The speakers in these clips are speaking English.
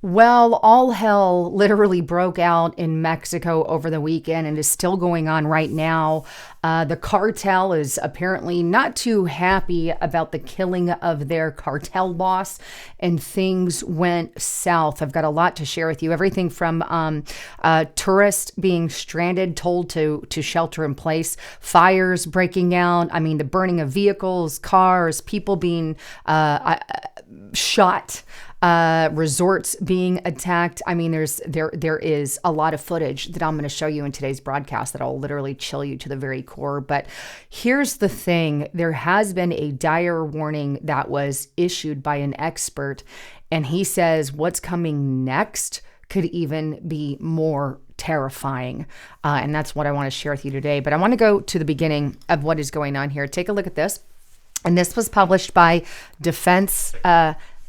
Well, all hell literally broke out in Mexico over the weekend and is still going on right now. The cartel is apparently not too happy about the killing of their cartel boss, and things went south. I've got a lot to share with you. Everything from tourists being stranded, told to shelter in place, fires breaking out. I mean, the burning of vehicles, cars, people being shot. Resorts being attacked. I mean, there is a lot of footage that I'm going to show you in today's broadcast that'll literally chill you to the very core. But here's the thing. There has been a dire warning that was issued by an expert, and he says what's coming next could even be more terrifying. And that's what I want to share with you today. But I want to go to the beginning of what is going on here. Take a look at this. And this was published by Defense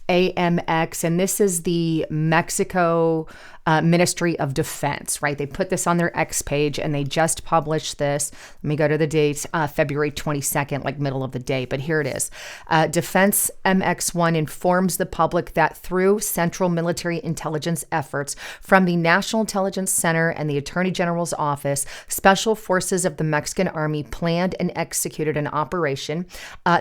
AMX, and this is the Mexico Ministry of Defense, right? They put this on their X page, and they just published this. Let me go to the date, February 22nd, like middle of the day, but here it is. Defense MX1 informs the public that through central military intelligence efforts from the National Intelligence Center and the Attorney General's office, special forces of the Mexican Army planned and executed an operation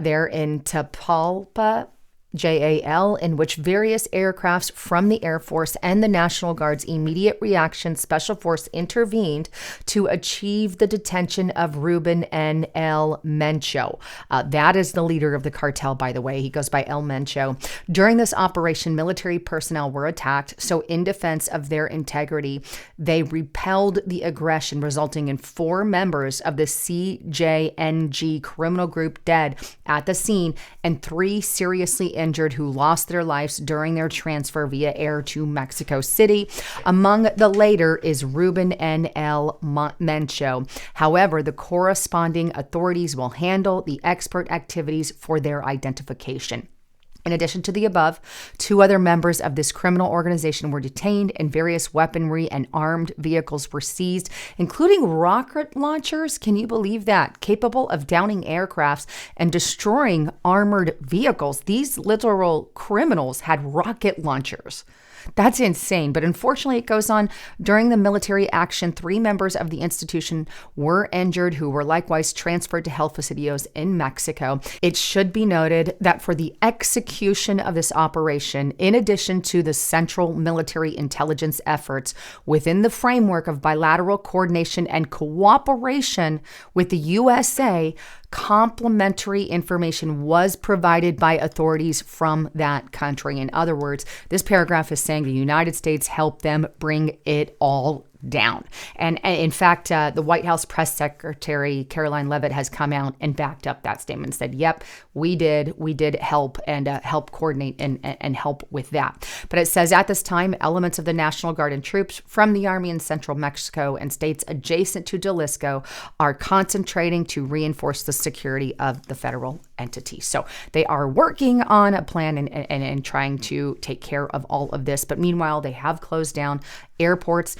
there in Tapalpa, JAL, in which various aircrafts from the Air Force and the National Guard's Immediate Reaction Special Force intervened to achieve the detention of Ruben N. El Mencho. That is the leader of the cartel, by the way. He goes by El Mencho. During this operation, military personnel were attacked, so in defense of their integrity, they repelled the aggression, resulting in 4 members of the CJNG criminal group dead at the scene and 3 seriously injured who lost their lives during their transfer via air to Mexico City. Among the later is Ruben N. El Mencho. However, the corresponding authorities will handle the expert activities for their identification. In addition to the above, 2 other members of this criminal organization were detained and various weaponry and armed vehicles were seized, including rocket launchers. Can you believe that? Capable of downing aircrafts and destroying armored vehicles. These literal criminals had rocket launchers. That's insane. But unfortunately, it goes on. During the military action, 3 members of the institution were injured who were likewise transferred to health facilities in Mexico. It should be noted that for the execution of this operation, in addition to the central military intelligence efforts within the framework of bilateral coordination and cooperation with the USA, complementary information was provided by authorities from that country. In other words, this paragraph is saying the United States helped them bring it all down. And in fact, the White House press secretary, Caroline Leavitt, has come out and backed up that statement and said, yep, we did help and help coordinate and help with that. But it says at this time, elements of the National Guard and troops from the Army in central Mexico and states adjacent to Jalisco are concentrating to reinforce the security of the federal entity. So they are working on a plan and trying to take care of all of this. But meanwhile, they have closed down airports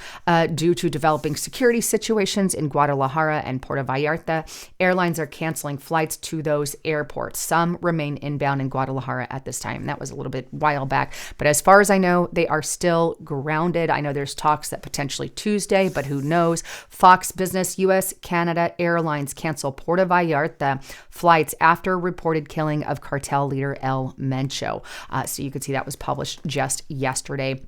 due to developing security situations in Guadalajara and Puerto Vallarta. Airlines are canceling flights to those airports. Some remain inbound in Guadalajara at this time. That was a little bit while back. But as far as I know, they are still grounded. I know there's talks that potentially Tuesday, but who knows? Fox Business US Canada Airlines cancel Puerto Vallarta flights after reported killing of cartel leader El Mencho. So you could see that was published just yesterday.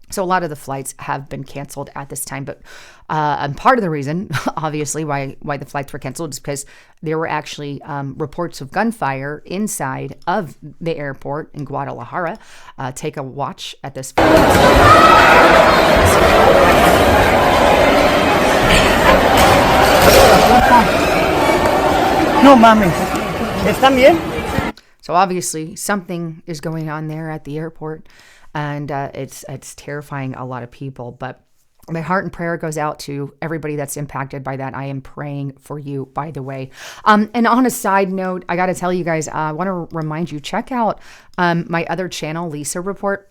So a lot of the flights have been canceled at this time, but and part of the reason, obviously, why the flights were canceled is because there were actually reports of gunfire inside of the airport in Guadalajara. Take a watch at this. No mames. ¿Están bien? So obviously something is going on there at the airport, and it's terrifying a lot of people. But my heart and prayer goes out to everybody that's impacted by that. I am praying for you, by the way. And on a side note, I got to tell you guys, I want to remind you, check out my other channel, Lisa Report.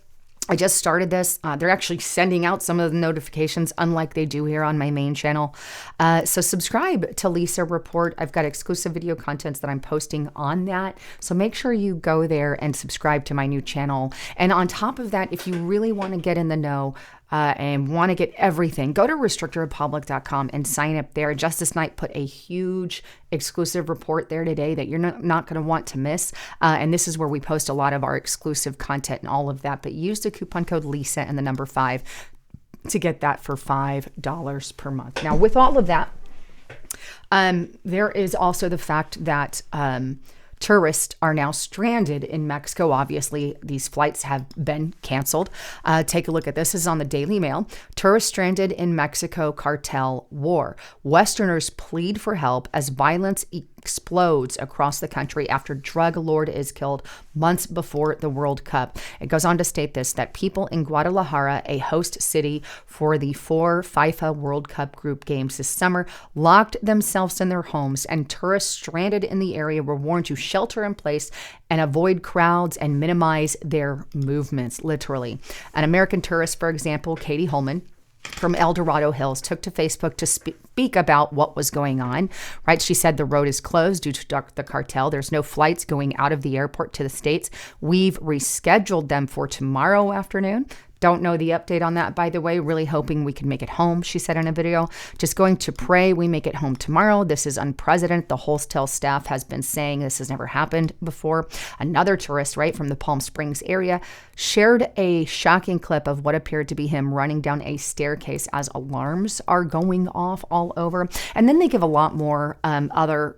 I just started this. They're actually sending out some of the notifications, unlike they do here on my main channel. So subscribe to Lisa Report. I've got exclusive video contents that I'm posting on that. So make sure you go there and subscribe to my new channel. And on top of that, if you really want to get in the know, and want to get everything, go to restrictedrepublic.com and sign up there. Justice Knight put a huge exclusive report there today that you're not going to want to miss. And this is where we post a lot of our exclusive content and all of that. But use the coupon code Lisa and the number 5 to get that for $5 per month. Now, with all of that, there is also the fact that tourists are now stranded in Mexico. Obviously, these flights have been canceled. Take a look at this. This is on the Daily Mail. Tourists stranded in Mexico, cartel war. Westerners plead for help as violence explodes across the country after drug lord is killed months before the World Cup. It goes on to state this, that people in Guadalajara, a host city for the 4 FIFA World Cup group games this summer, locked themselves in their homes, and tourists stranded in the area were warned to shelter in place and avoid crowds and minimize their movements, literally. An American tourist, for example, Katie Holman, from El Dorado Hills, took to Facebook to speak about what was going on, right? She said the road is closed due to the cartel. There's no flights going out of the airport to the States. We've rescheduled them for tomorrow afternoon. Don't know the update on that, by the way. Really hoping we can make it home, she said in a video. Just going to pray we make it home tomorrow. This is unprecedented. The hotel staff has been saying this has never happened before. Another tourist, right, from the Palm Springs area shared a shocking clip of what appeared to be him running down a staircase as alarms are going off all over. And then they give a lot more other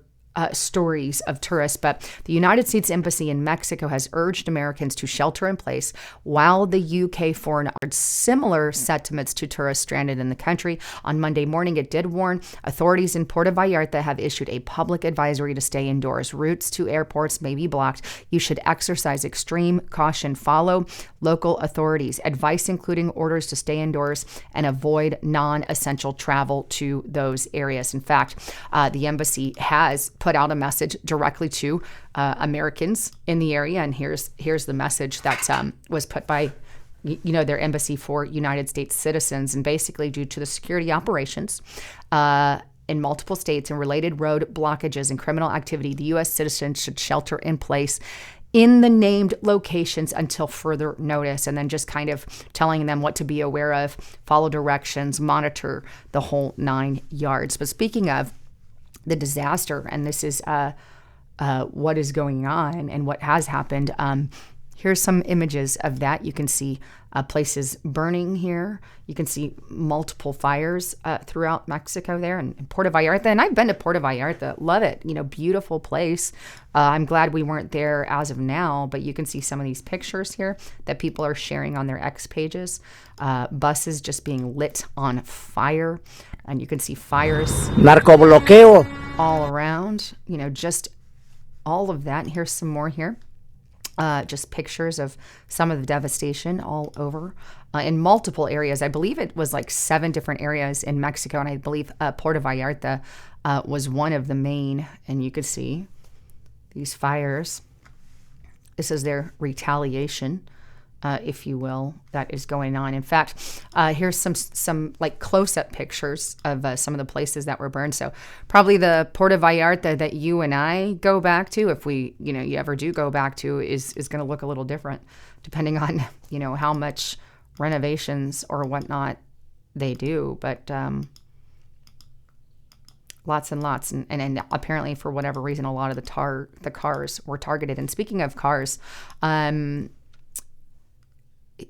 stories of tourists, but the United States Embassy in Mexico has urged Americans to shelter in place while the UK Foreign Office similar sentiments to tourists stranded in the country. On Monday morning, it did warn authorities in Puerto Vallarta have issued a public advisory to stay indoors. Routes to airports may be blocked. You should exercise extreme caution. Follow local authorities. Advice including orders to stay indoors and avoid non-essential travel to those areas. In fact, the embassy has put out a message directly to Americans in the area, and here's the message that was put by their embassy for United States citizens. And basically, due to the security operations in multiple states and related road blockages and criminal activity, the U.S. citizens should shelter in place in the named locations until further notice, and then just kind of telling them what to be aware of, follow directions, monitor the whole 9 yards. But speaking of the disaster, and this is what is going on and what has happened. Here's some images of that. You can see places burning here. You can see multiple fires throughout Mexico there and Puerto Vallarta. And I've been to Puerto Vallarta. Love it. Beautiful place. I'm glad we weren't there as of now, but you can see some of these pictures here that people are sharing on their X pages. Buses just being lit on fire. And you can see fires Narcobloqueo all around, just all of that. And here's some more here. Just pictures of some of the devastation all over in multiple areas. I believe it was like 7 different areas in Mexico, and I believe Puerto Vallarta was one of the main. And you could see these fires. This is their retaliation, if you will, that is going on. In fact, here's some like close-up pictures of some of the places that were burned. So probably the Puerto Vallarta that you and I go back to, if we, you ever do go back to, is going to look a little different depending on, how much renovations or whatnot they do. But lots and lots. And apparently for whatever reason, a lot of the cars were targeted. And speaking of cars,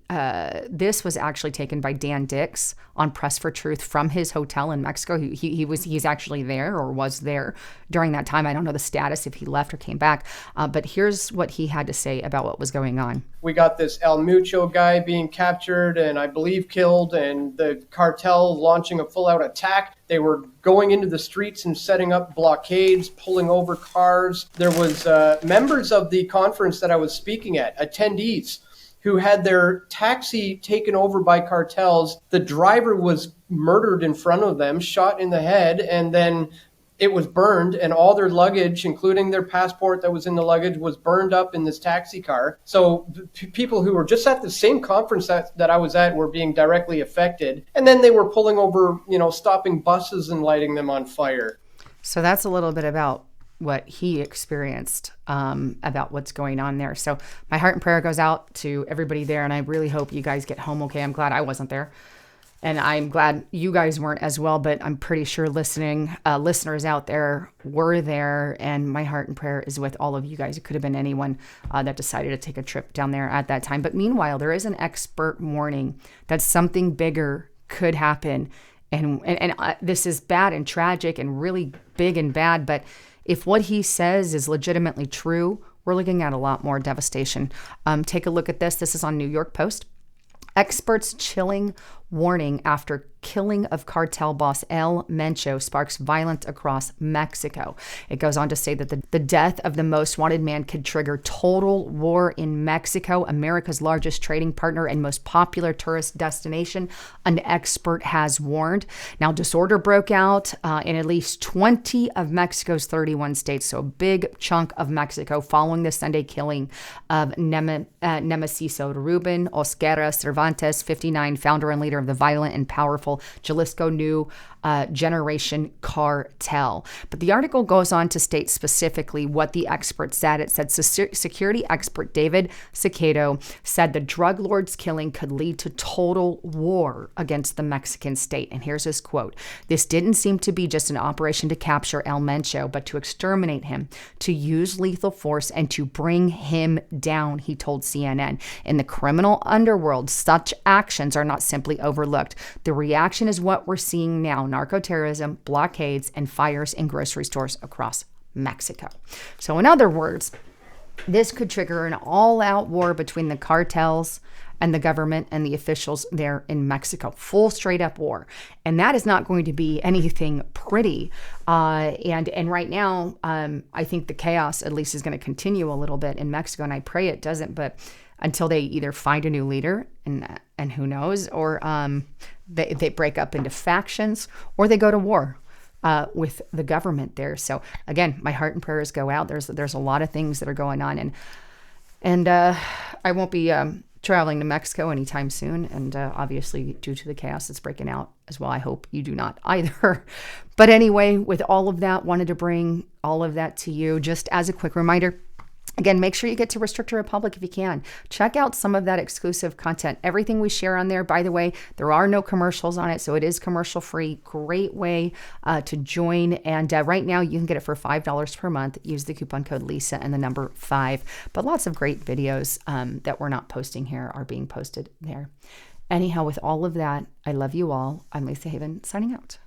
this was actually taken by Dan Dix on Press for Truth from his hotel in Mexico. He's actually there or was there during that time. I don't know the status if he left or came back, but here's what he had to say about what was going on. We got this El Mucho guy being captured and I believe killed, and the cartel launching a full-out attack. They were going into the streets and setting up blockades, pulling over cars. There was members of the conference that I was speaking at, attendees, who had their taxi taken over by cartels. The driver was murdered in front of them, shot in the head, and then it was burned, and all their luggage, including their passport that was in the luggage, was burned up in this taxi car. So people who were just at the same conference that I was at were being directly affected. And then they were pulling over, stopping buses and lighting them on fire. So that's a little bit about what he experienced, about what's going on there. So my heart and prayer goes out to everybody there, and I really hope you guys get home okay. I'm glad I wasn't there. And I'm glad you guys weren't as well, but I'm pretty sure listeners out there were there. And my heart and prayer is with all of you guys. It could have been anyone that decided to take a trip down there at that time. But meanwhile, there is an expert warning that something bigger could happen. And this is bad and tragic and really big and bad. But if what he says is legitimately true, we're looking at a lot more devastation. Take a look at this. This is on New York Post. Experts chilling warning after killing of cartel boss El Mencho sparks violence across Mexico. It goes on to say that the death of the most wanted man could trigger total war in Mexico, America's largest trading partner and most popular tourist destination, an expert has warned. Now, disorder broke out in at least 20 of Mexico's 31 states, so a big chunk of Mexico following the Sunday killing of Nemesio Ruben Osquera Cervantes, 59, founder and leader of the violent and powerful Jalisco New Generation Cartel. But the article goes on to state specifically what the expert said. It said security expert David Siqueiro said the drug lord's killing could lead to total war against the Mexican state. And here's his quote: "This didn't seem to be just an operation to capture El Mencho, but to exterminate him, to use lethal force and to bring him down," he told CNN. "In the criminal underworld, such actions are not simply overlooked. The reaction is what we're seeing now: narco-terrorism, blockades, and fires in grocery stores across Mexico." So in other words, this could trigger an all-out war between the cartels and the government and the officials there in Mexico. Full straight-up war. And that is not going to be anything pretty. And right now, I think the chaos at least is going to continue a little bit in Mexico, and I pray it doesn't, but until they either find a new leader, and who knows, or they break up into factions, or they go to war with the government there. So again, my heart and prayers go out. There's a lot of things that are going on, and I won't be traveling to Mexico anytime soon, and obviously due to the chaos that's breaking out as well, I hope you do not either. But anyway, with all of that, wanted to bring all of that to you just as a quick reminder. Again, make sure you get to Restricted Republic if you can. Check out some of that exclusive content. Everything we share on there, by the way, there are no commercials on it, so it is commercial free. Great way to join. And right now, you can get it for $5 per month. Use the coupon code Lisa and the number 5. But lots of great videos that we're not posting here are being posted there. Anyhow, with all of that, I love you all. I'm Lisa Haven, signing out.